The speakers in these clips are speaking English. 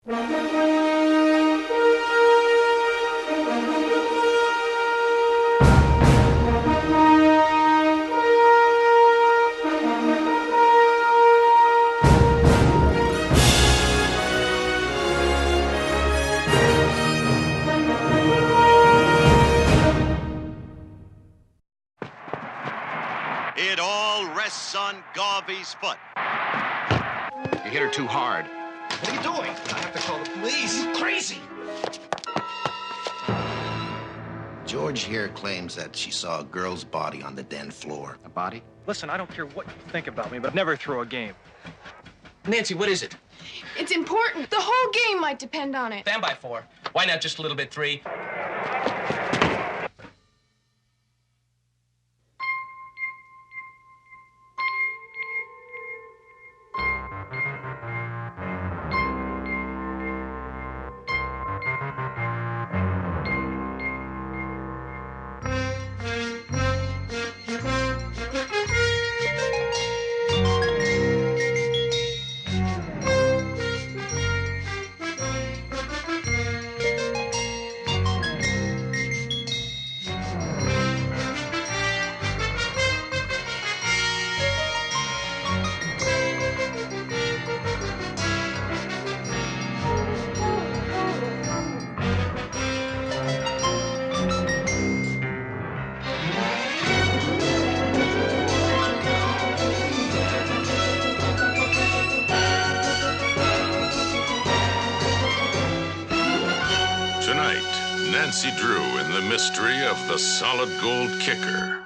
It all rests on Garvey's foot. You hit her too hard. What are you doing? I have to call the police. You crazy? George here claims that she saw a girl's body on the den floor. A body? Listen, I don't care what you think about me, but I've never throw a game. Nancy, what is it? It's important. The whole game might depend on it. Stand by 4. Why not just a little bit 3? Nancy Drew in the mystery of the solid gold kicker.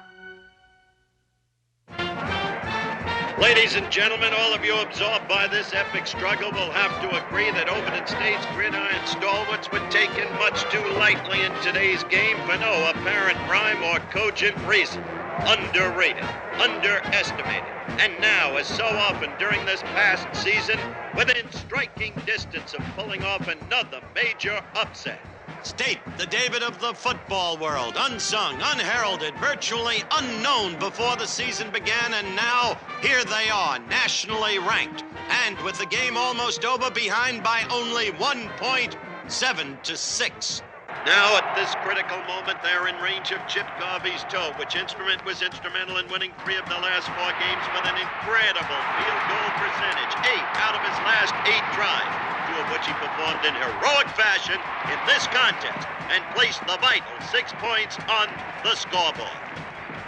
Ladies and gentlemen, all of you absorbed by this epic struggle will have to agree that Overton State's gridiron stalwarts were taken much too lightly in today's game for no apparent rhyme or cogent reason. Underrated, underestimated, and now, as so often during this past season, within striking distance of pulling off another major upset. State, the David of the football world, unsung, unheralded, virtually unknown before the season began, and now here they are, nationally ranked, and with the game almost over, behind by only 1 point, 7-6. Now, at this critical moment, they're in range of Chip Garvey's toe, which instrument was instrumental in winning 3 of the last 4 games with an incredible field goal percentage, 8 out of his last 8 drives, 2 of which he performed in heroic fashion in this contest and placed the vital 6 points on the scoreboard.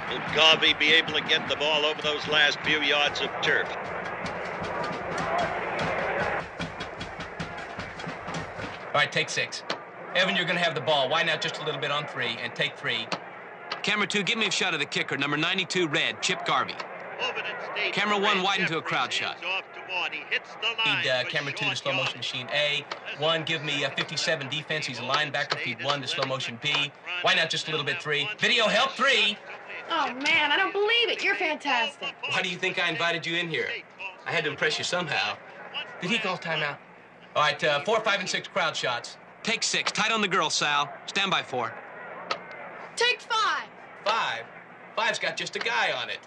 Will Garvey be able to get the ball over those last few yards of turf? All right, take 6. Evan, you're going to have the ball. Why not just a little bit on 3 and take 3? Camera 2, give me a shot of the kicker, number 92, red, Chip Garvey. Camera 1, widen to a crowd shot. Feed camera 2 to slow motion machine A. 1, give me 57 defense. He's a linebacker. Feed 1 to slow motion B. Why not just a little bit 3? Video help 3. Oh, man, I don't believe it. You're fantastic. Why do you think I invited you in here? I had to impress you somehow. Did he call timeout? All right, 4, 5, and 6 crowd shots. Take 6. Tight on the girl, Sal. Stand by 4. Take 5. 5? 5's got just a guy on it.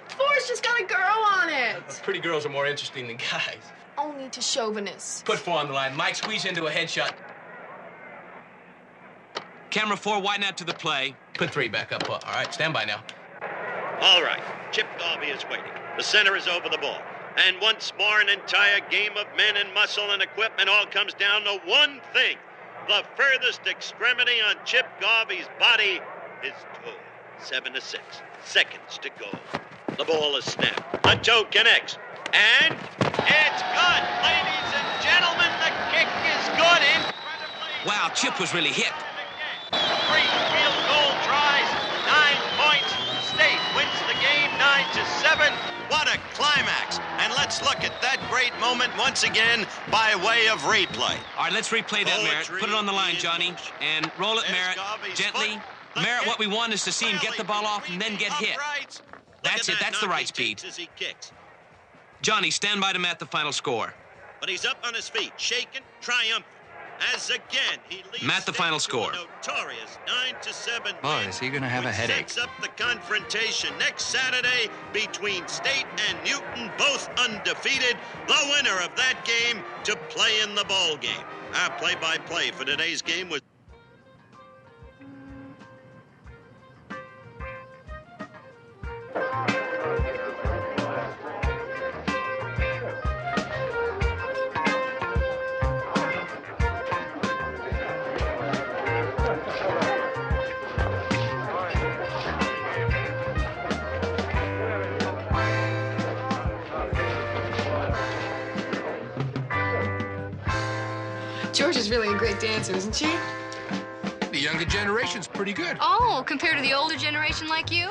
4's just got a girl on it. Pretty girls are more interesting than guys. Only to chauvinists. Put 4 on the line. Mike, squeeze into a headshot. Camera 4, widen out to the play. Put 3 back up. All right, stand by now. All right, Chip Garvey is waiting. The center is over the ball. And once more, an entire game of men and muscle and equipment all comes down to one thing. The furthest extremity on Chip Garvey's body, his toe. 7-6. Seconds to go. The ball is snapped. The toe connects. And it's good. Ladies and gentlemen, the kick is good. Incredibly. Wow, Chip was really hit. 3 field goal tries. 9 points. State wins the game 9-7. What a climax. And let's look at that great moment once again by way of replay. All right, let's replay that, Merritt. Put it on the line, Johnny. And roll it, Merritt, gently. Merritt, what we want is to see him get the ball off and then get hit. That's it. That's the right speed. Johnny, stand by to match the final score. But he's up on his feet, shaking, triumphant. as again he leads Matt, the final State to score. a notorious 9-7 Boy, win, is he gonna have a which headache. sets up the confrontation next Saturday between State and Newton, both undefeated. The winner of that game to play in the bowl game. Our play-by-play for today's game was George is really a great dancer, isn't she? The younger generation's pretty good. Oh, compared to the older generation like you?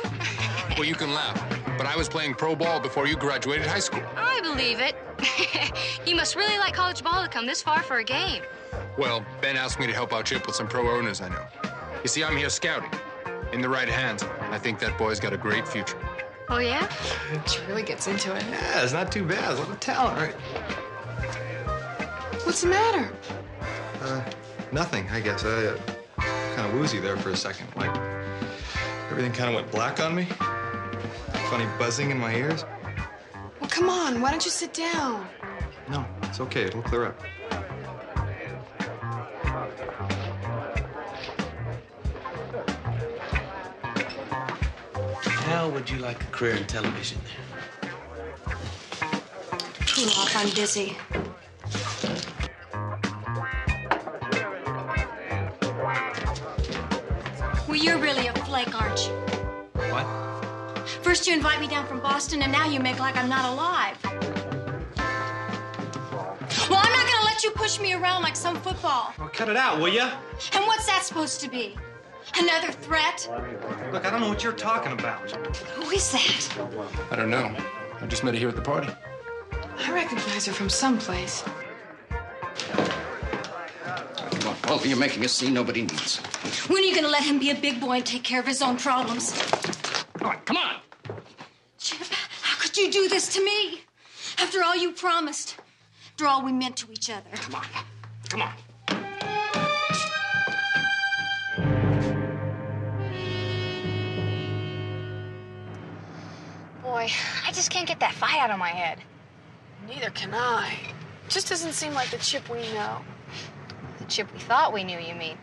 Well, you can laugh, but I was playing pro ball before you graduated high school. I believe it. You must really like college ball to come this far for a game. Well, Ben asked me to help out Chip with some pro owners I know. You see, I'm here scouting. In the right hands, I think that boy's got a great future. Oh, yeah? She really gets into it. Yeah, it's not too bad. A little talent, right? What's the matter? Nothing, I guess. Kind of woozy there for a second. Like, everything kind of went black on me. Funny buzzing in my ears. Well, come on. Why don't you sit down? No, it's okay. It'll clear up. How would you like a career in television? Cool off, I'm busy. Well, you're really a flake, aren't you? What? First you invite me down from Boston, and now you make like I'm not alive. Well, I'm not gonna let you push me around like some football. Well, cut it out, will ya? And what's that supposed to be? Another threat? Look, I don't know what you're talking about. Who is that? I don't know. I just met her here at the party. I recognize her from someplace. Come on, Paul, you're making a scene nobody needs. When are you gonna let him be a big boy and take care of his own problems? Come on, come on! Chip, how could you do this to me? After all you promised. After all we meant to each other. Come on, come on. Boy, I just can't get that fight out of my head. Neither can I. Just doesn't seem like the Chip we know. The Chip we thought we knew, you mean?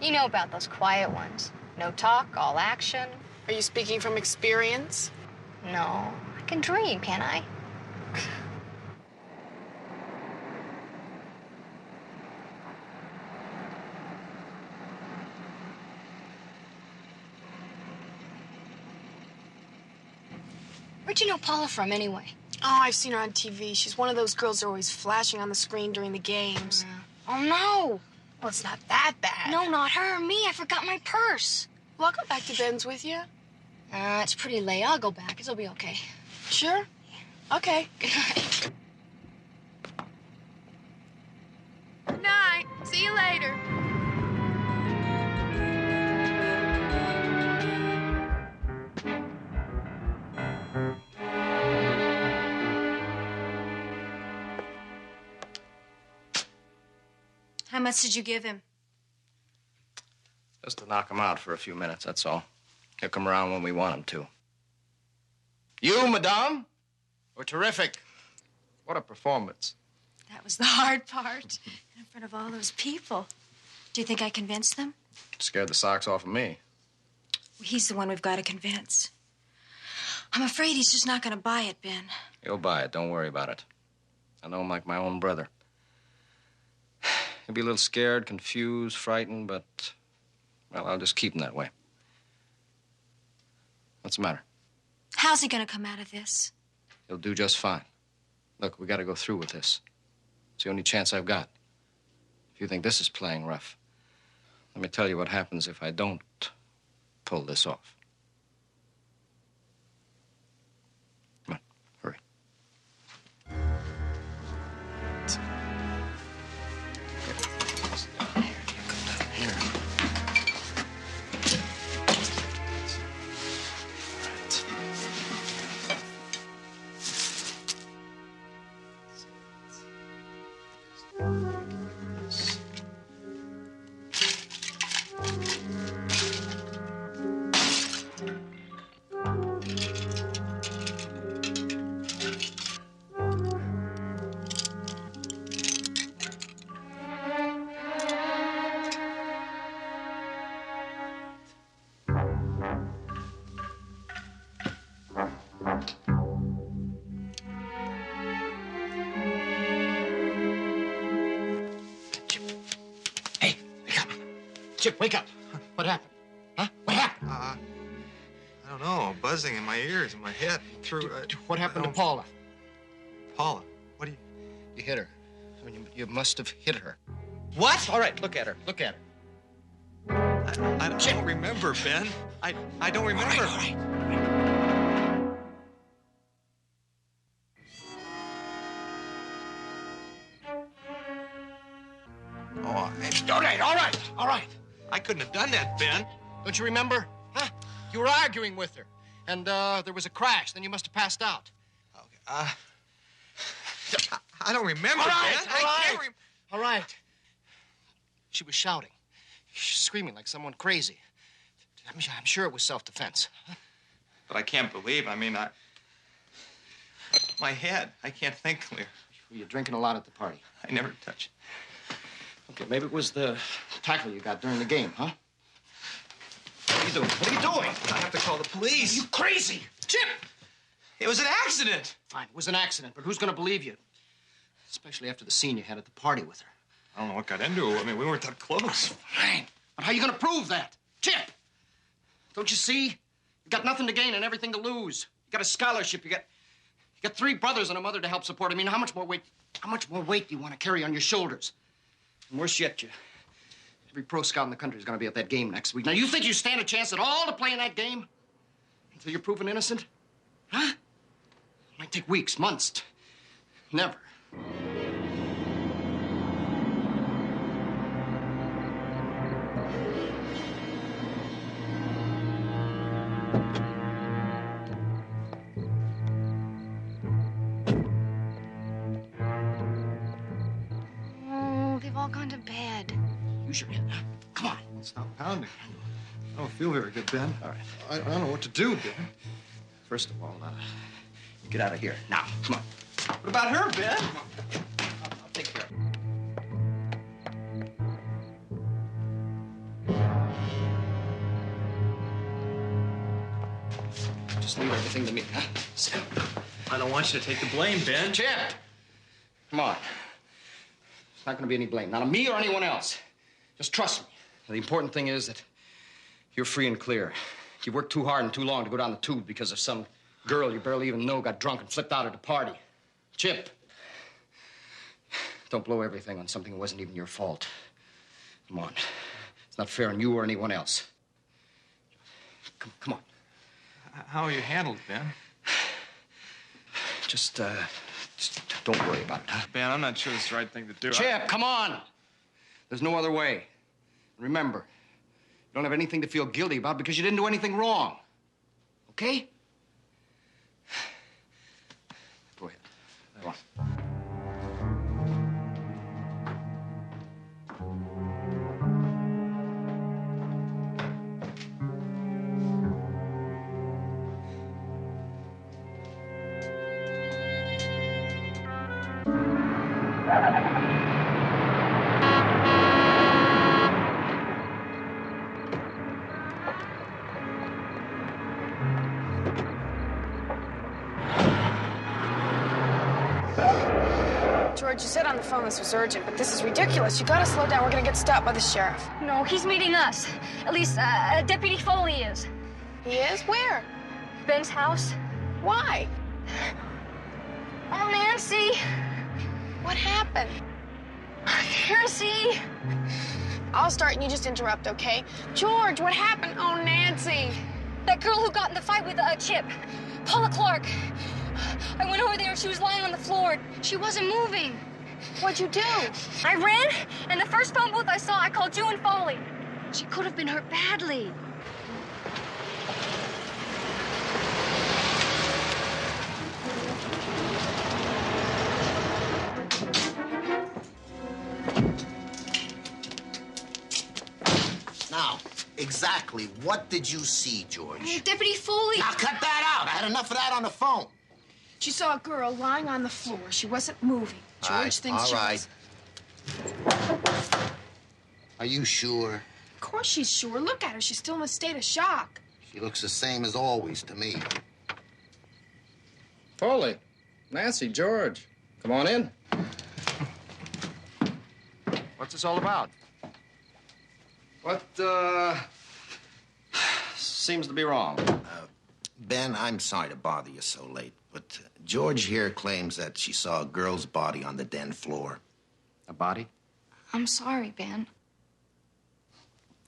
You know about those quiet ones. No talk, all action. Are you speaking from experience? No, I can dream, can't I? Where'd you know Paula from, anyway? Oh, I've seen her on TV. She's one of those girls that are always flashing on the screen during the games. Oh, no. Well, it's not that bad. No, not her. Me. I forgot my purse. Well, I'll go back to Ben's with you. It's pretty late. I'll go back. It'll be okay. Sure? Okay. Good night. Good night. See you later. How much did you give him? Just to knock him out for a few minutes, that's all. He'll come around when we want him to. You, madame, were terrific. What a performance. That was the hard part. In front of all those people. Do you think I convinced them? Scared the socks off of me. Well, he's the one we've got to convince. I'm afraid he's just not going to buy it, Ben. He'll buy it. Don't worry about it. I know him like my own brother. He'll be a little scared, confused, frightened, but, well, I'll just keep him that way. What's the matter? How's he going to come out of this? He'll do just fine. Look, we got to go through with this. It's the only chance I've got. If you think this is playing rough, let me tell you what happens if I don't pull this off. Come on, hurry. Chip, wake up. What happened? Huh? What happened? I don't know. Buzzing in my ears, in my head. What happened to Paula? Paula? What do you... You hit her. I mean, you must have hit her. What? All right, look at her. Look at her. I don't remember, Ben. I don't remember. All right. All right. I couldn't have done that, Ben. Don't you remember? Huh? You were arguing with her, and there was a crash. Then you must have passed out. Okay. I don't remember, Ben. All right. She was shouting, screaming like someone crazy. I'm sure it was self-defense. But I can't believe. My head. I can't think clear. Were you drinking a lot at the party? I never touched. Okay, maybe it was the tackle you got during the game, huh? What are you doing? What are you doing? I have to call the police. Are you crazy? Chip! It was an accident. Fine, it was an accident, but who's going to believe you? Especially after the scene you had at the party with her. I don't know what got into her. I mean, we weren't that close. Fine, but how are you going to prove that? Chip! Don't you see? You got nothing to gain and everything to lose. You got a scholarship. You got 3 brothers and a mother to help support. I mean, how much more weight do you want to carry on your shoulders? And worse yet, every pro scout in the country is going to be at that game next week. Now, you think you stand a chance at all to play in that game? Until you're proven innocent? Huh? It might take weeks, months. Never. They've all gone to bed. You sure? Come on. Stop pounding. I don't feel very good, Ben. All right. I don't know what to do, Ben. First of all, get out of here. Now, come on. What about her, Ben? Come on. I'll take care of her. Just leave everything to me, huh? Sit down. I don't want you to take the blame, Ben. Chip! Come on. There's not going to be any blame. Not on me or anyone else. Just trust me. The important thing is that you're free and clear. You worked too hard and too long to go down the tube because of some girl you barely even know got drunk and flipped out at a party. Chip, don't blow everything on something that wasn't even your fault. Come on. It's not fair on you or anyone else. Come on. How are you handled, Ben? Just don't worry about it, huh? Ben, I'm not sure it's the right thing to do. Chip, come on. There's no other way. Remember, you don't have anything to feel guilty about because you didn't do anything wrong. Okay? Go ahead. Come on. George, you said on the phone this was urgent, but this is ridiculous. You gotta slow down. We're gonna get stopped by the sheriff. No, he's meeting us. At least, Deputy Foley is. He is? Where? Ben's house. Why? Oh, Nancy. What happened? Nancy. I'll start and you just interrupt, okay? George, what happened? Oh, Nancy. That girl who got in the fight with Chip. Paula Clark. I went over there and she was lying on the floor. She wasn't moving. What'd you do? I ran, and the first phone booth I saw, I called you and Foley. She could have been hurt badly. Now, exactly what did you see, George? Deputy Foley. Now, cut that out. I had enough of that on the phone. She saw a girl lying on the floor. She wasn't moving. George thinks she was... Are you sure? Of course she's sure. Look at her. She's still in a state of shock. She looks the same as always to me. Foley, Nancy, George, come on in. What's this all about? What, seems to be wrong? Ben, I'm sorry to bother you so late, but George here claims that she saw a girl's body on the den floor. A body? I'm sorry, Ben.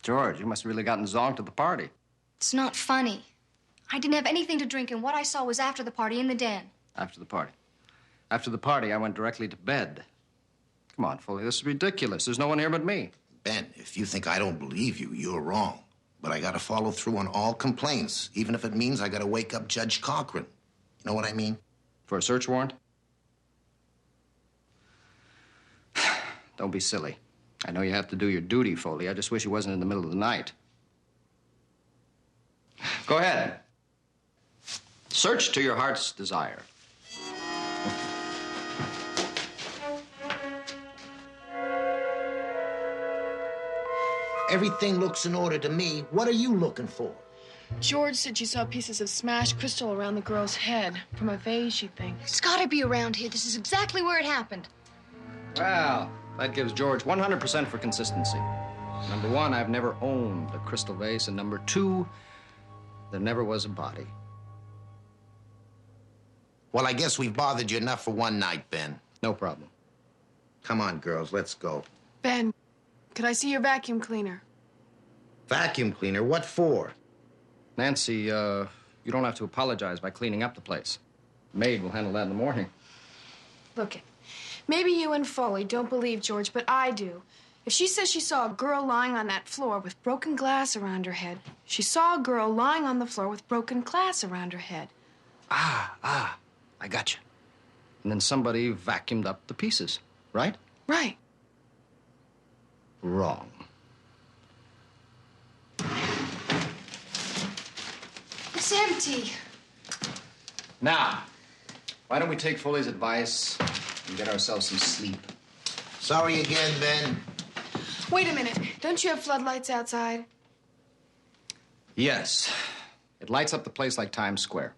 George, you must have really gotten zonked at the party. It's not funny. I didn't have anything to drink, and what I saw was after the party in the den. After the party? After the party, I went directly to bed. Come on, Foley, this is ridiculous. There's no one here but me. Ben, if you think I don't believe you, you're wrong. But I gotta follow through on all complaints, even if it means I gotta wake up Judge Cochran. You know what I mean? For a search warrant? Don't be silly. I know you have to do your duty, Foley. I just wish it wasn't in the middle of the night. Go ahead. Search to your heart's desire. Everything looks in order to me. What are you looking for? George said she saw pieces of smashed crystal around the girl's head. From a vase, she thinks. It's gotta be around here. This is exactly where it happened. Well, that gives George 100% for consistency. Number one, I've never owned a crystal vase. And number two, there never was a body. Well, I guess we've bothered you enough for one night, Ben. No problem. Come on, girls, let's go. Ben, could I see your vacuum cleaner? Vacuum cleaner? What for? Nancy, you don't have to apologize by cleaning up the place. The maid will handle that in the morning. Look, maybe you and Foley don't believe George, but I do. If she says she saw a girl lying on that floor with broken glass around her head, she saw a girl lying on the floor with broken glass around her head. I gotcha. And then somebody vacuumed up the pieces, right? Right. Wrong. It's empty. Now, why don't we take Foley's advice and get ourselves some sleep? Sorry again, Ben. Wait a minute. Don't you have floodlights outside? Yes. It lights up the place like Times Square.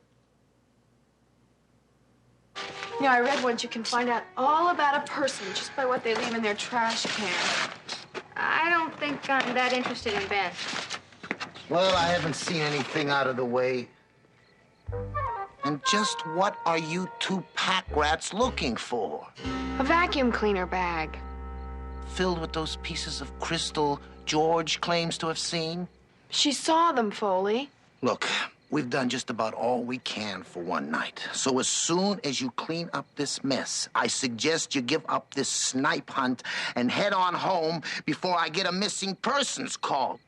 You know, I read once you can find out all about a person just by what they leave in their trash can. I don't think I'm that interested in Ben. Well, I haven't seen anything out of the way. And just what are you two pack rats looking for? A vacuum cleaner bag. Filled with those pieces of crystal George claims to have seen? She saw them, Foley. Look, we've done just about all we can for one night. So as soon as you clean up this mess, I suggest you give up this snipe hunt and head on home before I get a missing persons call.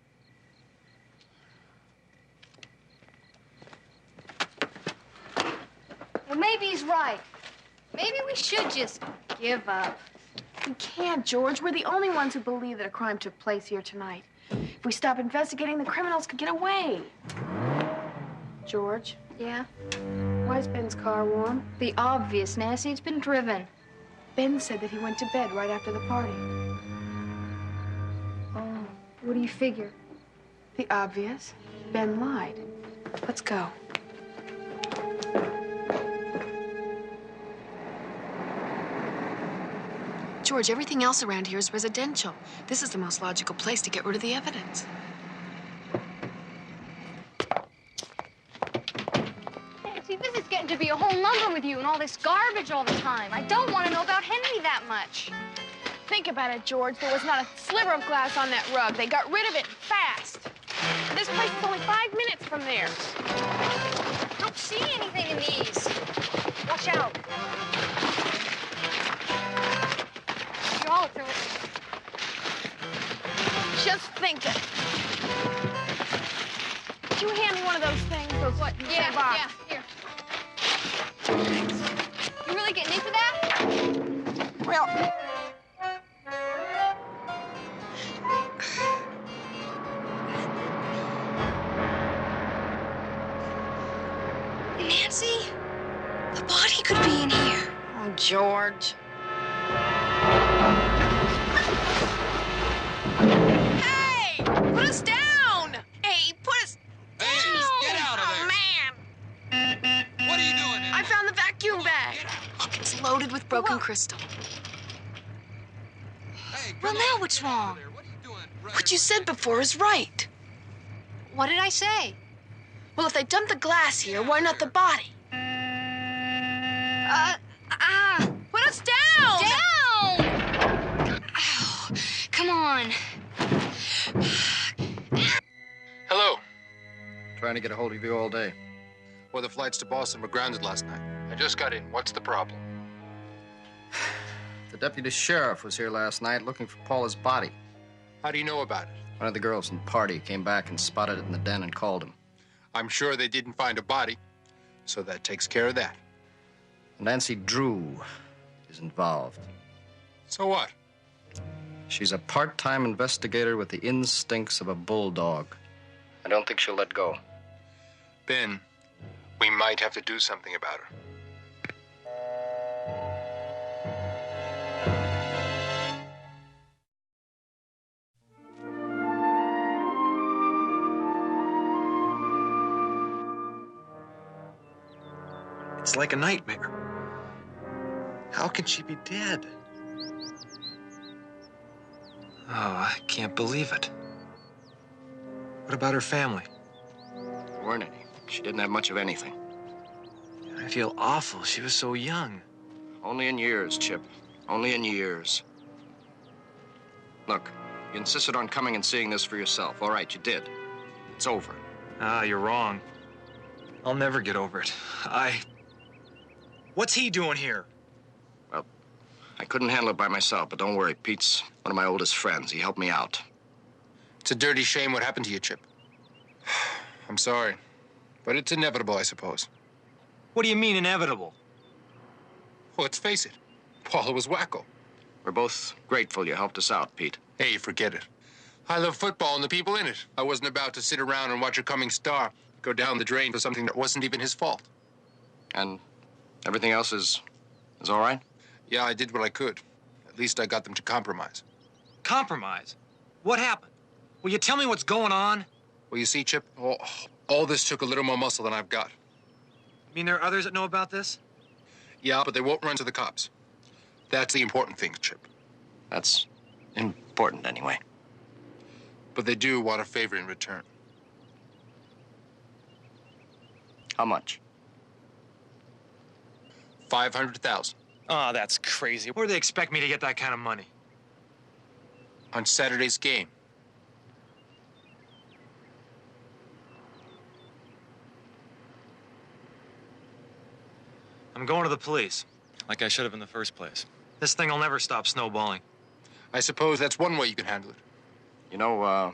Well, maybe he's right. Maybe we should just give up. We can't, George. We're the only ones who believe that a crime took place here tonight. If we stop investigating, the criminals could get away. George? Yeah? Why is Ben's car warm? The obvious, Nancy. It's been driven. Ben said that he went to bed right after the party. Oh, what do you figure? The obvious. Ben lied. Let's go. George, everything else around here is residential. This is the most logical place to get rid of the evidence. Nancy, this is getting to be a whole number with you and all this garbage all the time. I don't want to know about Henry that much. Think about it, George. There was not a sliver of glass on that rug. They got rid of it fast. This place is only 5 minutes from there. I don't see anything in these. Watch out. Draw through it. Just think it. Could you hand me one of those things? Those what? Yeah, box? here. Thanks. You really getting into that? Well... Nancy, the body could be in here. Oh, George. Hey! Put us down! Hey, put us down! Get out of there! Oh, man! What are you doing, Emma? I found the vacuum bag. Look, it's loaded with broken crystal. Hey, Well, come now on, what's get out of wrong? there. What are you doing? What you said before is right. What did I say? Well, if they dumped the glass here, why not the body? Put us down! Down! Ow. Come on. Hello. Trying to get a hold of you all day. Well, the flights to Boston were grounded last night. I just got in. What's the problem? The deputy sheriff was here last night looking for Paula's body. How do you know about it? One of the girls in the party came back and spotted it in the den and called him. I'm sure they didn't find a body, so that takes care of that. Nancy Drew is involved. So what? She's a part-time investigator with the instincts of a bulldog. I don't think she'll let go. Ben, we might have to do something about her. It's like a nightmare. How can she be dead? Oh, I can't believe it. What about her family? There weren't any. She didn't have much of anything. I feel awful. She was so young. Only in years, Chip. Only in years. Look, you insisted on coming and seeing this for yourself. All right, you did. It's over. Ah, you're wrong. I'll never get over it. What's he doing here? Well, I couldn't handle it by myself, but don't worry. Pete's one of my oldest friends. He helped me out. It's a dirty shame what happened to you, Chip. I'm sorry, but it's inevitable, I suppose. What do you mean, inevitable? Well, let's face it. Paula was wacko. We're both grateful you helped us out, Pete. Hey, forget it. I love football and the people in it. I wasn't about to sit around and watch a coming star go down the drain for something that wasn't even his fault. And everything else is all right? Yeah, I did what I could. At least I got them to compromise. Compromise? What happened? Will you tell me what's going on? Well, you see, Chip, all this took a little more muscle than I've got. You mean there are others that know about this? Yeah, but they won't run to the cops. That's the important thing, Chip. That's important anyway. But they do want a favor in return. How much? $500,000. Oh, that's crazy. Where do they expect me to get that kind of money? On Saturday's game. I'm going to the police, like I should have in the first place. This thing will never stop snowballing. I suppose that's one way you can handle it. You know,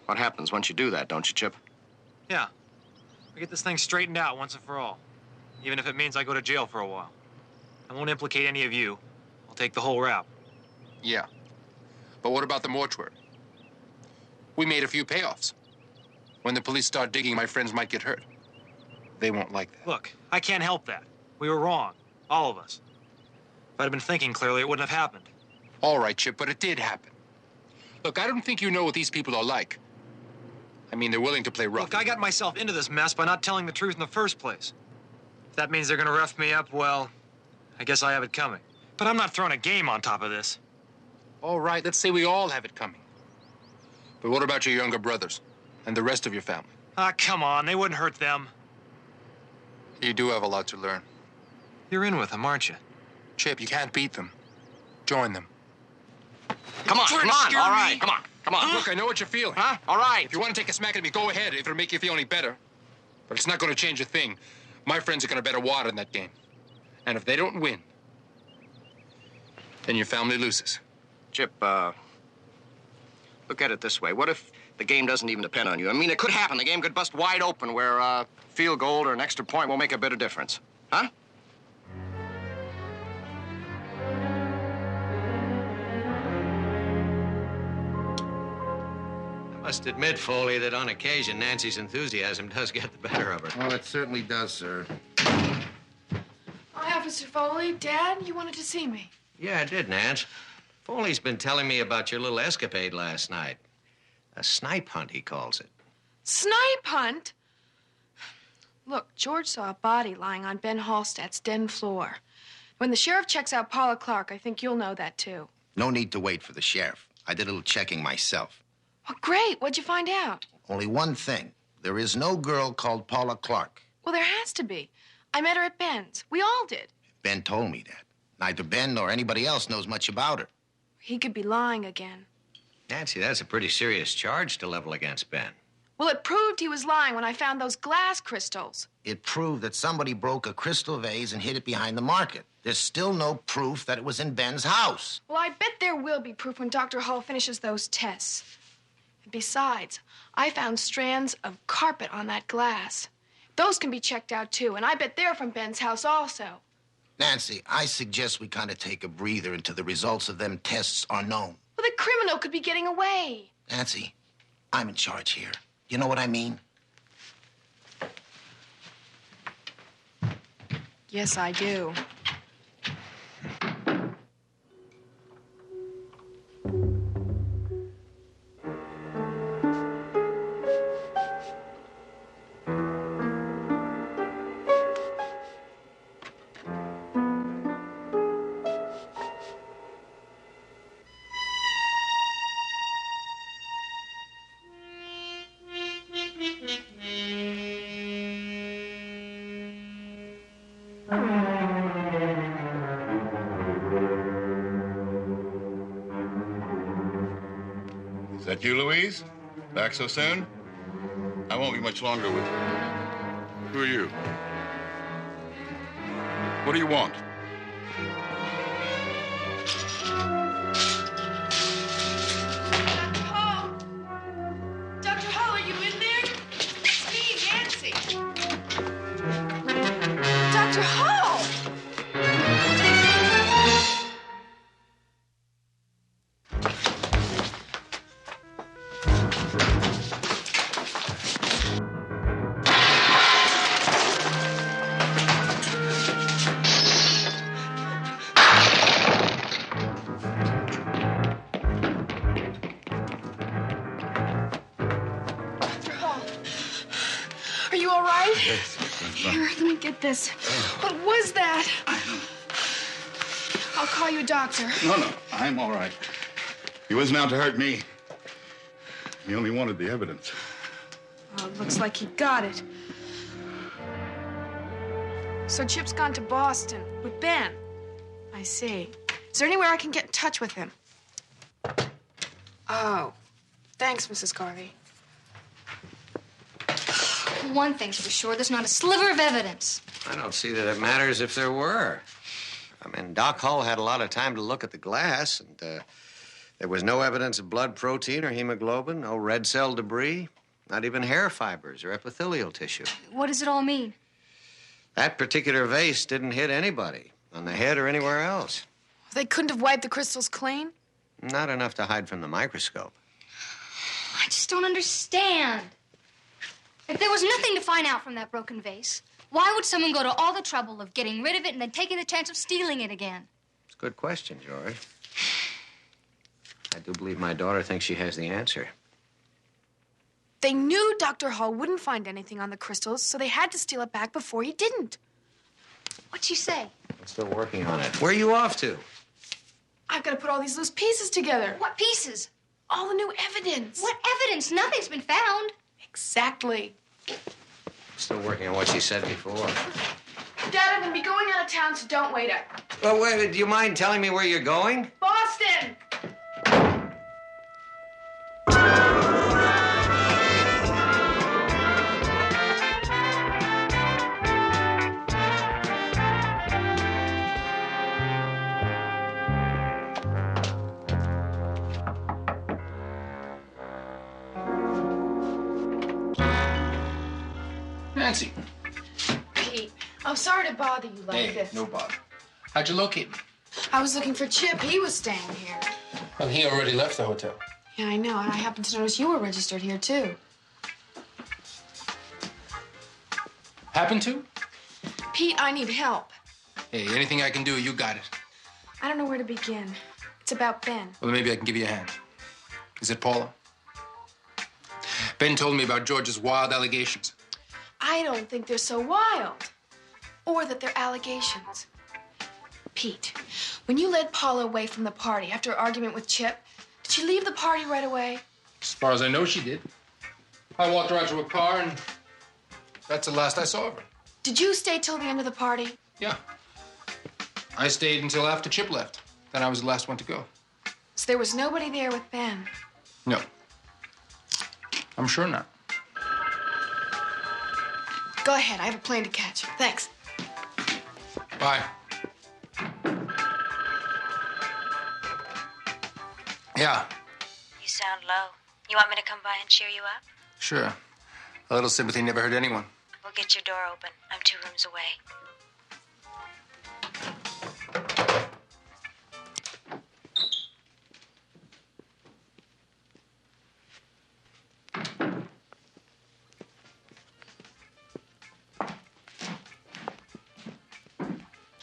what happens once you do that, don't you, Chip? Yeah. I get this thing straightened out once and for all. Even if it means I go to jail for a while. I won't implicate any of you. I'll take the whole rap. Yeah. But what about the mortuary? We made a few payoffs. When the police start digging, my friends might get hurt. They won't like that. Look, I can't help that. We were wrong. All of us. If I'd have been thinking clearly, it wouldn't have happened. All right, Chip, but it did happen. Look, I don't think you know what these people are like. I mean, they're willing to play rough. Look, I got myself into this mess by not telling the truth in the first place. If that means they're gonna rough me up, well, I guess I have it coming. But I'm not throwing a game on top of this. All right, let's say we all have it coming. But what about your younger brothers and the rest of your family? Ah, come on, they wouldn't hurt them. You do have a lot to learn. You're in with them, aren't you? Chip, you can't beat them. Join them. Come on, come on, all right, come on, come on. Look, I know what you're feeling. Huh? All right. If you want to take a smack at me, go ahead, if it'll make you feel any better. But it's not going to change a thing. My friends are going to bet a wad in that game. And if they don't win, then your family loses. Chip, look at it this way. What if the game doesn't even depend on you? I mean, it could happen. The game could bust wide open where a field goal or an extra point won't make a bit of difference. Huh? I must admit, Foley, that on occasion, Nancy's enthusiasm does get the better of her. Well, it certainly does, sir. Hi, Officer Foley. Dad, you wanted to see me. Yeah, I did, Nance. Foley's been telling me about your little escapade last night. A snipe hunt, he calls it. Snipe hunt? Look, George saw a body lying on Ben Hallstadt's den floor. When the sheriff checks out Paula Clark, I think you'll know that, too. No need to wait for the sheriff. I did a little checking myself. Well, great. What'd you find out? Only one thing. There is no girl called Paula Clark. Well, there has to be. I met her at Ben's. We all did. Ben told me that. Neither Ben nor anybody else knows much about her. He could be lying again. Nancy, that's a pretty serious charge to level against Ben. Well, it proved he was lying when I found those glass crystals. It proved that somebody broke a crystal vase and hid it behind the market. There's still no proof that it was in Ben's house. Well, I bet there will be proof when Dr. Hall finishes those tests. Besides, I found strands of carpet on that glass. Those can be checked out, too, and I bet they're from Ben's house also. Nancy, I suggest we kind of take a breather until the results of them tests are known. Well, the criminal could be getting away. Nancy, I'm in charge here. You know what I mean? Yes, I do. Is that you, Louise? Back so soon? I won't be much longer with you. Who are you? What do you want? Dr. Hall, are you in there? It's me, Nancy. Dr. Hall! Are you all right? Here, let me get this. What was that? I'll call you a doctor. No, I'm all right. He wasn't out to hurt me. He only wanted the evidence. Oh, it looks like he got it. So Chip's gone to Boston with Ben. I see. Is there anywhere I can get in touch with him? Oh, thanks, Mrs. Garvey. One thing's for sure, there's not a sliver of evidence. I don't see that it matters if there were. I mean, Doc Hull had a lot of time to look at the glass, and there was no evidence of blood protein or hemoglobin, no red cell debris, not even hair fibers or epithelial tissue. What does it all mean? That particular vase didn't hit anybody, on the head or anywhere else. They couldn't have wiped the crystals clean? Not enough to hide from the microscope. I just don't understand. If there was nothing to find out from that broken vase, why would someone go to all the trouble of getting rid of it and then taking the chance of stealing it again? It's a good question, George. I do believe my daughter thinks she has the answer. They knew Dr. Hall wouldn't find anything on the crystals, so they had to steal it back before he didn't. What'd she say? I'm still working on it. Where are you off to? I've got to put all these loose pieces together. What pieces? All the new evidence. What evidence? Nothing's been found. Exactly. Still working on what she said before. Dad, I'm going to be going out of town, so don't wait up. Well, wait, do you mind telling me where you're going? Boston! Nancy. Pete, I'm sorry to bother you like this. No bother. How'd you locate me? I was looking for Chip. He was staying here. Well, he already left the hotel. Yeah, I know. And I happened to notice you were registered here, too. Happened to? Pete, I need help. Hey, anything I can do, you got it. I don't know where to begin. It's about Ben. Well, maybe I can give you a hand. Is it Paula? Ben told me about George's wild allegations. I don't think they're so wild. Or that they're allegations. Pete, when you led Paula away from the party after her argument with Chip, did she leave the party right away? As far as I know, she did. I walked her out to a car, and that's the last I saw of her. Did you stay till the end of the party? Yeah. I stayed until after Chip left. Then I was the last one to go. So there was nobody there with Ben? No. I'm sure not. Go ahead. I have a plane to catch. Thanks. Bye. Yeah, You sound low. You want me to come by and cheer you up? sure. A little sympathy never hurt anyone. We'll get your door open. I'm 2 rooms away.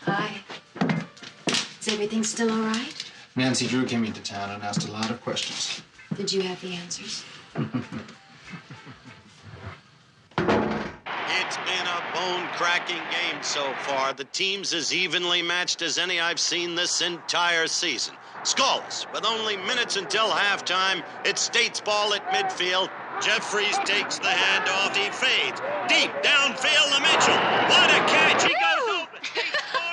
Hi. Is everything still all right? Nancy Drew came into town and asked a lot of questions. Did you have the answers? It's been a bone-cracking game so far. The team's as evenly matched as any I've seen this entire season. Scoreless, with only minutes until halftime. It's State's ball at midfield. Jeffries takes the handoff. He fades. Deep downfield to Mitchell. What a catch! He goes open.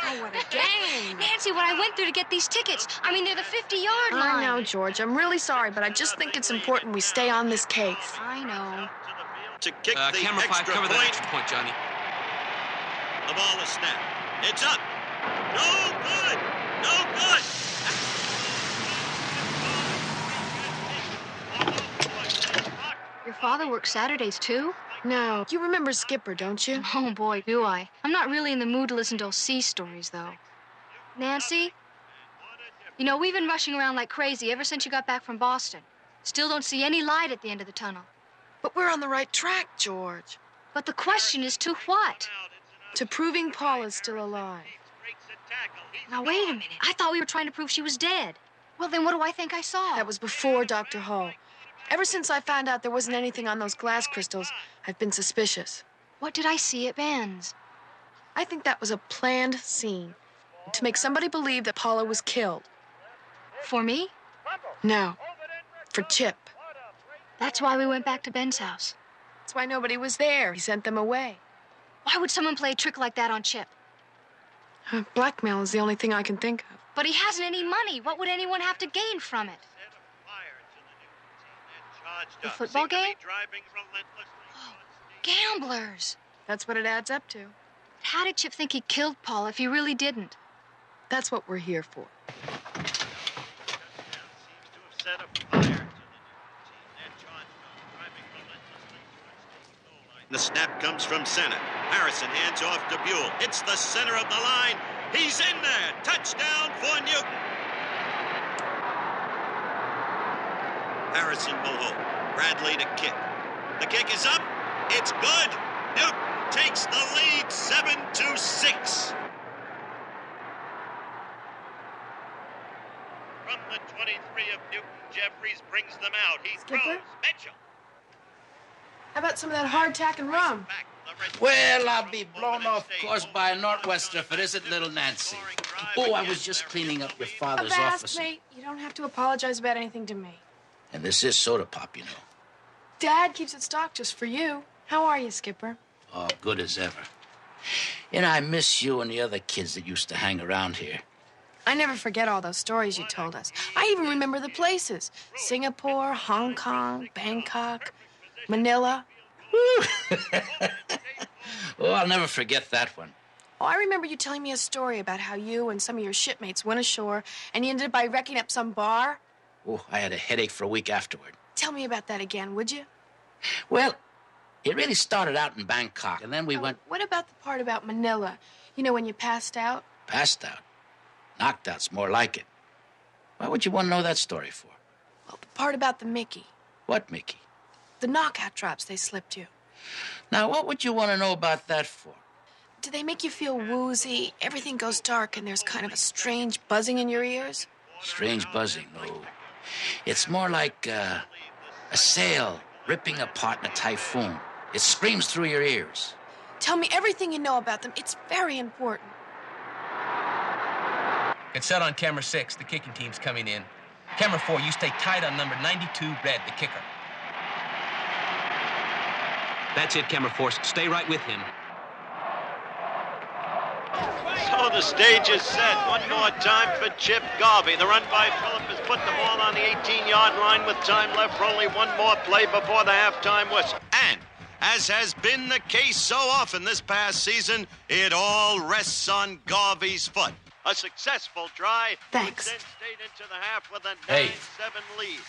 Oh, what a game. Nancy, what I went through to get these tickets. I mean, they're the 50-yard line. I know, George. I'm really sorry, but I just think it's important we stay on this case. I know. To kick the camera 5, extra cover point. that extra point, Johnny. The ball is snapped. It's up. No good. No good. Your father works Saturdays, too? No. You remember Skipper, don't you? Oh, boy, do I. I'm not really in the mood to listen to sea stories, though. Nancy? You know, we've been rushing around like crazy ever since you got back from Boston. Still don't see any light at the end of the tunnel. But we're on the right track, George. But the question is to what? To proving Paul is still alive. Now, wait a minute. I thought we were trying to prove she was dead. Well, then what do I think I saw? That was before Dr. Hull. Ever since I found out there wasn't anything on those glass crystals, I've been suspicious. What did I see at Ben's? I think that was a planned scene to make somebody believe that Paula was killed. For me? No, for Chip. That's why we went back to Ben's house. That's why nobody was there. He sent them away. Why would someone play a trick like that on Chip? Blackmail is the only thing I can think of. But he hasn't any money. What would anyone have to gain from it? The football game? Oh, gamblers. That's what it adds up to. How did Chip think he killed Paul if he really didn't? That's what we're here for. The snap comes from center. Harrison hands off to Buell. It's the center of the line. He's in there. Touchdown for Newton. Harrison will hold. Bradley to kick. The kick is up. It's good. Newton takes the lead 7-6. From the 23 of Newton, Jeffries brings them out. He throws. Mitchell. How about some of that hardtack and rum? Well, I'll be blown off course by a northwester if it isn't little Nancy. Oh, I was just cleaning up your father's office. Mate, you don't have to apologize about anything to me. And this is soda pop, you know. Dad keeps it stocked just for you. How are you, Skipper? Oh, good as ever. You know, I miss you and the other kids that used to hang around here. I never forget all those stories you told us. I even remember the places. Singapore, Hong Kong, Bangkok, Manila. Oh, I'll never forget that one. Oh, I remember you telling me a story about how you and some of your shipmates went ashore and you ended up by wrecking up some bar. Oh, I had a headache for a week afterward. Tell me about that again, would you? Well, it really started out in Bangkok, and then we went... What about the part about Manila? You know, when you passed out? Passed out? Knocked out's more like it. Why would you want to know that story for? Well, the part about the Mickey. What Mickey? The knockout drops they slipped you. Now, what would you want to know about that for? Do they make you feel woozy? Everything goes dark and there's kind of a strange buzzing in your ears? Strange buzzing, no. It's more like a sail ripping apart in a typhoon. It screams through your ears. Tell me everything you know about them. It's very important. It's set on camera 6. The kicking team's coming in. Camera 4, you stay tight on number 92, Red, the kicker. That's it, Camera 4. Stay right with him. So the stage is set. One more time for Chip Garvey. The run by Phillip has put the ball on the 18-yard line with time left for only one more play before the halftime whistle. And as has been the case so often this past season, it all rests on Garvey's foot. A successful try. Thanks. Then stayed into the half with a 9-7 Hey. lead.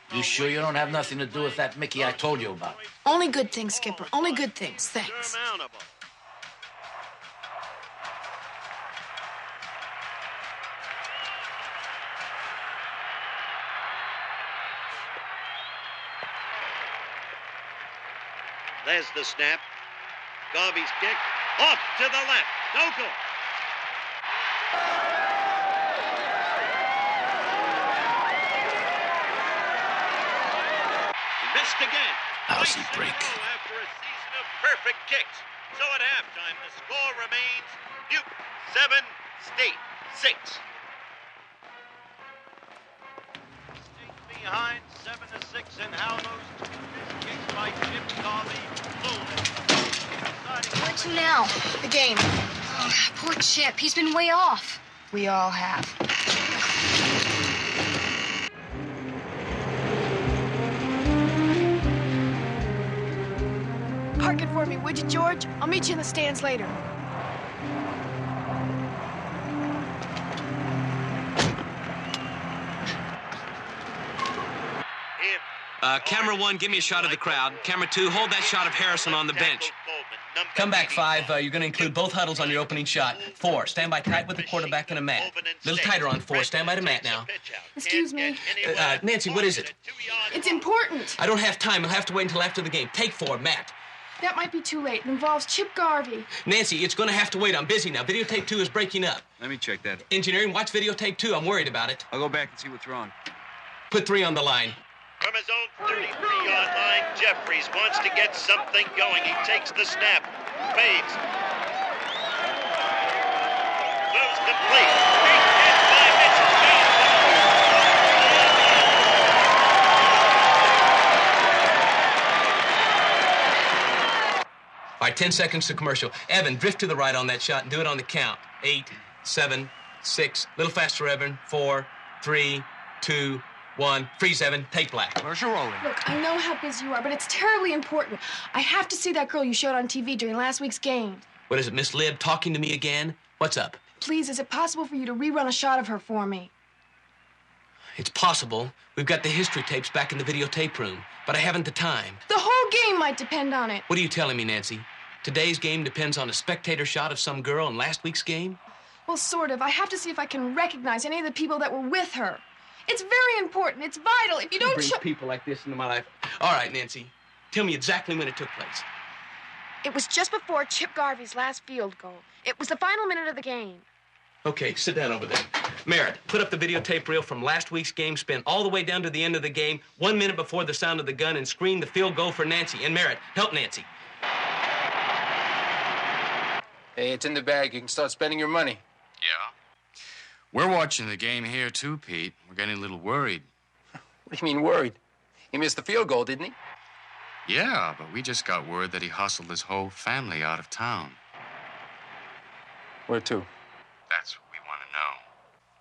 And You sure you don't have nothing to do with that Mickey I told you about? Only good things, Skipper. Only good things. Thanks. surmountable. There's the snap. Garvey's kick. Off to the left. No good. He missed again. Lousy break. After a season of perfect kicks. So at halftime, the score remains Newton 7, State 6. State behind 7-6, and how those two missed kicks by Chip Garvey blew it. Where to now? The game. Oh, poor Chip. He's been way off. We all have. Park it for me, would you, George? I'll meet you in the stands later. Camera 1, give me a shot of the crowd. Camera 2, hold that shot of Harrison on the bench. Come back, 5. You're going to include both huddles on your opening shot. 4, stand by tight with the quarterback and a mat. A little tighter on 4. Stand by the mat now. Excuse me. Nancy, what is it? It's important. I don't have time. You'll have to wait until after the game. Take 4, Matt. That might be too late. It involves Chip Garvey. Nancy, it's going to have to wait. I'm busy now. Videotape 2 is breaking up. Let me check that. Engineering, watch videotape 2. I'm worried about it. I'll go back and see what's wrong. Put 3 on the line. From his own 33-yard line, Jeffries wants to get something going. He takes the snap. Fades. Throws complete. Big hit by Mitchell All right, 10 seconds to commercial. Evan, drift to the right on that shot and do it on the count. 8, 7, 6. Little faster, Evan. 4, 3, 2, 1. Freeze, Evan. Take black. Commercial rolling. Look, I know how busy you are, but it's terribly important. I have to see that girl you showed on TV during last week's game. What is it, Miss Lib talking to me again? What's up? Please, is it possible for you to rerun a shot of her for me? It's possible. We've got the history tapes back in the videotape room, but I haven't the time. The whole game might depend on it. What are you telling me, Nancy? Today's game depends on a spectator shot of some girl in last week's game? Well, sort of. I have to see if I can recognize any of the people that were with her. It's very important. It's vital. If you don't bring people like this into my life. All right, Nancy. Tell me exactly when it took place. It was just before Chip Garvey's last field goal. It was the final minute of the game. Okay, sit down over there. Merritt, put up the videotape reel from last week's game, spin all the way down to the end of the game, 1 minute before the sound of the gun, and screen the field goal for Nancy. And Merritt, help Nancy. Hey, it's in the bag. You can start spending your money. Yeah? We're watching the game here, too, Pete. We're getting a little worried. What do you mean worried? He missed the field goal, didn't he? Yeah, but we just got word that he hustled his whole family out of town. Where to? That's what we want to know.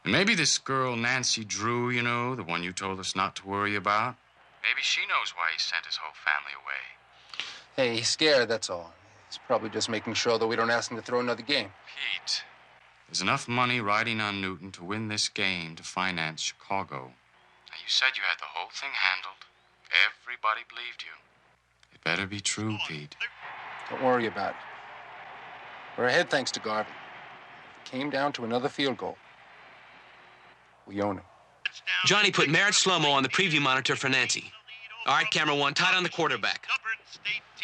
And maybe this girl, Nancy Drew, you know, the one you told us not to worry about, maybe she knows why he sent his whole family away. Hey, he's scared, that's all. He's probably just making sure that we don't ask him to throw another game. Pete, there's enough money riding on Newton to win this game to finance Chicago. Now, you said you had the whole thing handled. Everybody believed you. It better be true, Pete. Don't worry about it. We're ahead thanks to Garvey. If it came down to another field goal, we own him. Johnny put Merritt slow-mo on the preview monitor for Nancy. All right, camera 1, tight on the quarterback.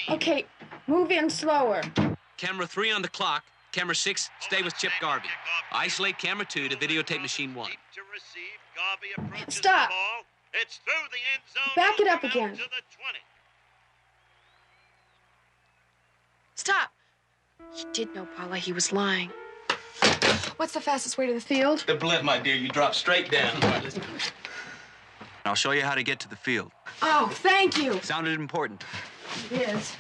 Okay, move in slower. Camera 3 on the clock. Camera 6, stay with Chip Garvey. Isolate camera 2 to videotape machine 1. Stop. It's through the end zone. Back it up again. To the 20. Stop. He did know, Paula. He was lying. What's the fastest way to the field? The blimp, my dear. You drop straight down. All right, listen. I'll show you how to get to the field. Oh, thank you. Sounded important. It is.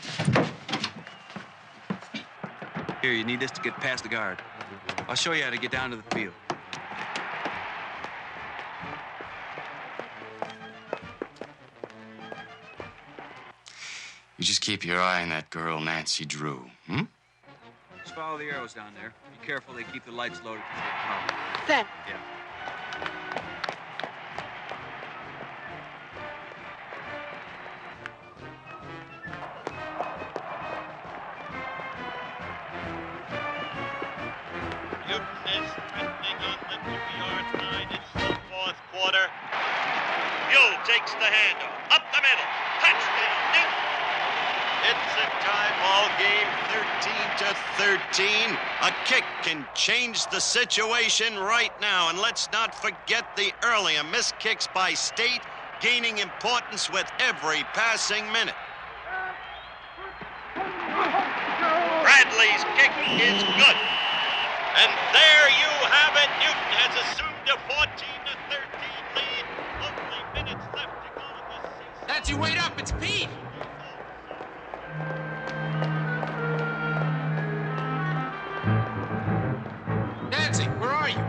Here, you need this to get past the guard. I'll show you how to get down to the field. You just keep your eye on that girl, Nancy Drew, hmm? Just follow the arrows down there. Be careful, they keep the lights loaded. Then. Yeah. Newton is drifting on the 2-yard line. It's the fourth quarter. Yule takes the handoff. Up the middle. Touchdown, Newton. It's a tie ball game, 13-13. A kick can change the situation right now. And let's not forget the earlier missed kicks by State, gaining importance with every passing minute. Bradley's kick is good. And there you have it. Newton has assumed a 14-13 lead. Only minutes left to go in this season. Nancy, wait up. It's Pete. Nancy, where are you?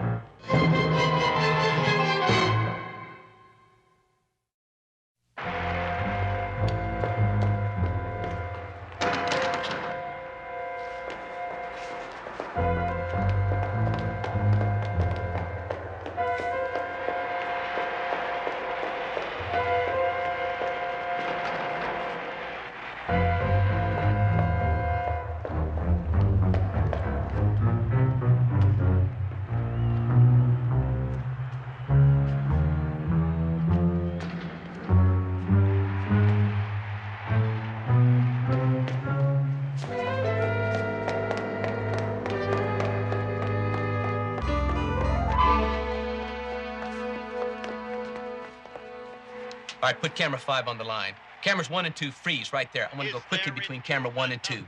All right, put camera 5 on the line. Cameras 1 and 2 freeze right there. I'm going to go quickly between camera 1 and 2.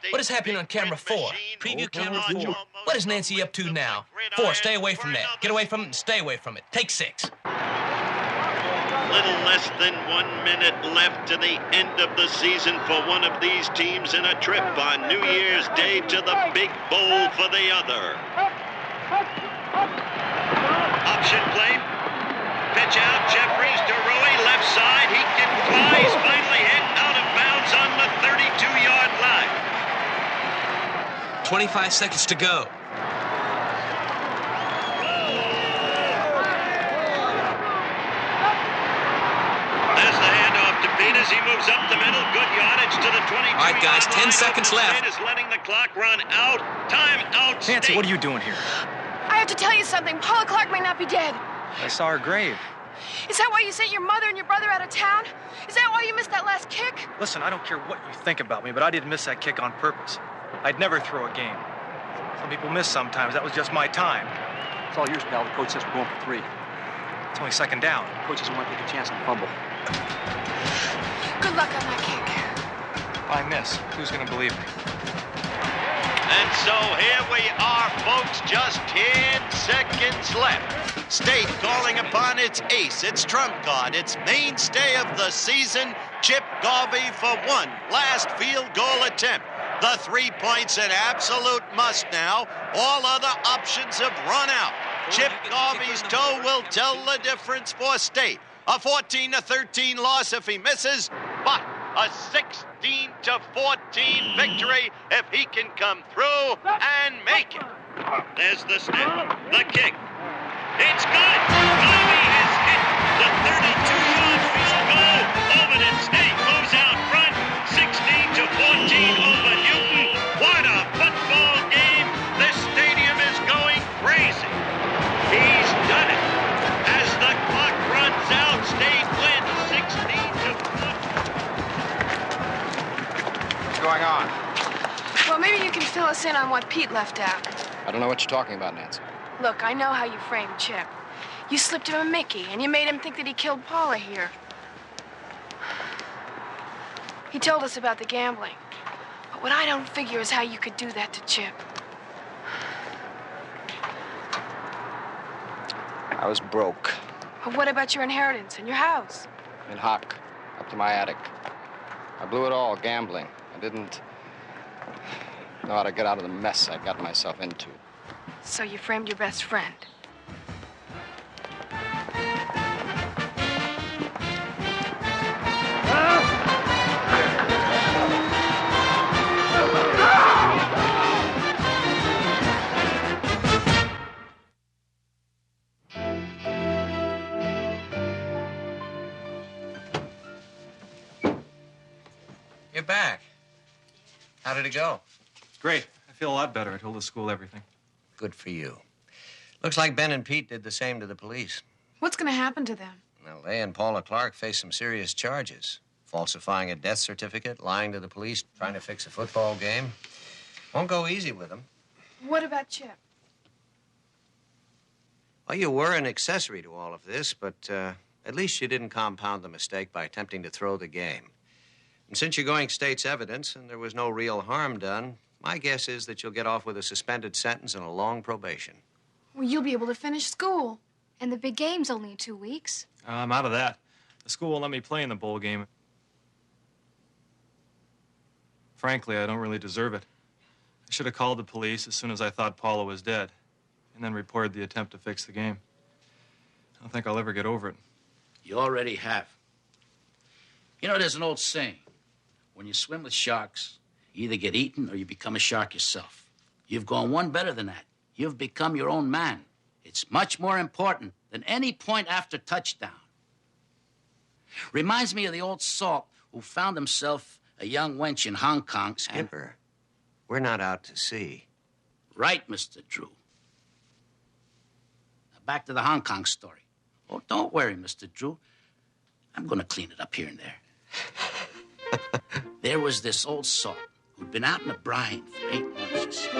What is happening on camera 4? Preview camera 4. What is Nancy up to now? 4, stay away from that. Get away from it and stay away from it. Take 6. Little less than 1 minute left to the end of the season for one of these teams in a trip on New Year's Day to the Big Bowl for the other. Option play. Pitch out, Jeffries to Roy, left side. He can fly. He's finally hit out of bounds on the 32-yard line. 25 seconds to go. There's the handoff to Peters. He moves up the middle. Good yardage to the 22-yard line. All right, guys, 10 seconds left. Is letting the clock run out. Time out. Nancy, what are you doing here? I have to tell you something. Paula Clark may not be dead. I saw her grave. Is that why you sent your mother and your brother out of town? Is that why you missed that last kick? Listen, I don't care what you think about me, but I didn't miss that kick on purpose. I'd never throw a game. Some people miss sometimes. That was just my time. It's all yours, pal. The coach says we're going for 3. It's only second down. The coach doesn't want to take a chance on a fumble. Good luck on that kick. If I miss, who's going to believe me? And so here we are, folks, just 10 seconds left. State calling upon its ace, its trump card, its mainstay of the season, Chip Garvey, for one last field goal attempt. The 3 points an absolute must now. All other options have run out. Chip Garvey's toe will tell the difference for State. A 14-13 loss if he misses, but a 16-14 victory if he can come through and make it. There's the snap, the kick. It's good. Garvey has hit the 32-yard field goal. Overton State moves out front, 16-14 over Newton. What a football game. This stadium is going crazy. He's done it. As the clock runs out, State wins 16-14. What's going on? Well, maybe you can fill us in on what Pete left out. I don't know what you're talking about, Nancy. Look, I know how you framed Chip. You slipped him a Mickey, and you made him think that he killed Paula here. He told us about the gambling. But what I don't figure is how you could do that to Chip. I was broke. But what about your inheritance and your house? In Hock, up to my attic. I blew it all gambling. I didn't know how to get out of the mess I got myself into. So you framed your best friend. You're back. How did it go? Great. I feel a lot better. I told the school everything. Good for you. Looks like Ben and Pete did the same to the police. What's going to happen to them? Well, they and Paula Clark face some serious charges. Falsifying a death certificate, lying to the police, trying to fix a football game. Won't go easy with them. What about Chip? Well, you were an accessory to all of this, but at least you didn't compound the mistake by attempting to throw the game. And since you're going state's evidence and there was no real harm done, my guess is that you'll get off with a suspended sentence and a long probation. Well, you'll be able to finish school. And the big game's only in 2 weeks. I'm out of that. The school won't let me play in the bowl game. Frankly, I don't really deserve it. I should have called the police as soon as I thought Paula was dead, and then reported the attempt to fix the game. I don't think I'll ever get over it. You already have. You know, there's an old saying. When you swim with sharks, you either get eaten or you become a shark yourself. You've gone one better than that. You've become your own man. It's much more important than any point after touchdown. Reminds me of the old salt who found himself a young wench in Hong Kong. Skipper, we're not out to sea. Right, Mr. Drew. Now back to the Hong Kong story. Oh, don't worry, Mr. Drew. I'm going to clean it up here and there. There was this old salt who'd been out in the brine for 8 months, you see.